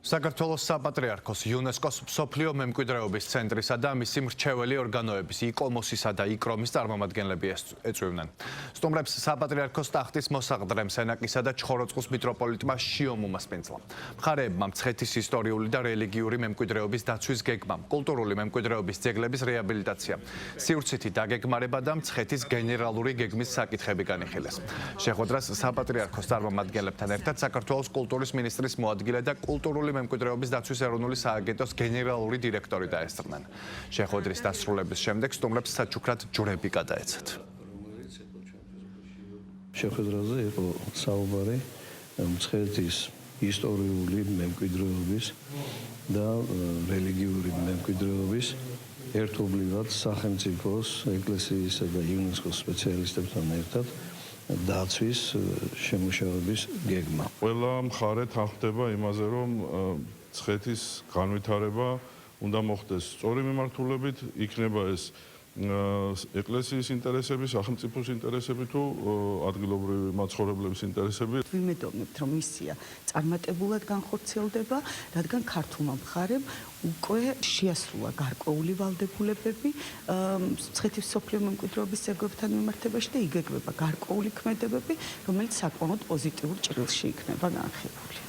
საქართველოს საპატრიარქოს იუნესკოს მსოფლიო მემკვიდრეობის ცენტრისა და მისი მრჩეველი ორგანოების იკომოსისა და იკრომის წარმომადგენლები ეწვივნენ. სტუმრებს საპატრიარქოს ტახტის მოსაყდრე სენაკისა და ჩხოროწყუს მიტროპოლიტმა შიომუ მასპინძლა. მხარეებმა მცხეთის ისტორიული და რელიგიური მემკვიდრეობის დაცვის გეგმა, კულტურული მემკვიდრეობის ძეგლების რეაბილიტაცია, სივრცითი დაგეგმარება და მცხეთის გენერალური გეგმის საკითხები განიხილეს. შეხვედრას საპატრიარქოს წარმომადგენლებთან ერთად საქართველოს კულტურის მინისტრის მოადგილე და კულტურული მემკვიდრეობის დაცვის ეროვნული სააგენტოს გენერალური დირექტორი დაესწრნენ. შეხვედრის დასრულების შემდეგ სტუმრებს საჩუქრად ჯვრები გადაეცათ. შეხვედრაზე იყო საუბარი მცხეთის ისტორიული მემკვიდრეობის და რელიგიური მემკვიდრეობის ერთობლივად სახელმწიფოს, ეკლესიისა და იუნესკოს სპეციალისტებთან ერთად დაცვის შემუშავების გეგმა. ყველა მხარე თანხმდება იმაზე, რომ მცხეთის განვითარება უნდა მოხდეს სწორი მიმართულებით, იქნება ეს ეკლესიის ინტერესები, სახელმწიფოს ინტერესები თუ ადგილობრივი მაცხოვრებლების ინტერესები. ვიმედოვნებთ, რომ მისია წარმატებულად განხორციელდება, რადგან ქართულმა მხარემ უკვე შეასრულა გარკვეული ვალდებულებები მცხეთის მსოფლიო მემკვიდრეობის ძეგლებთან მიმართებაში და იგეგმება გარკვეული ქმედებები, რომელიც საკმაოდ პოზიტიურ ჭრილში იქნება განხილული.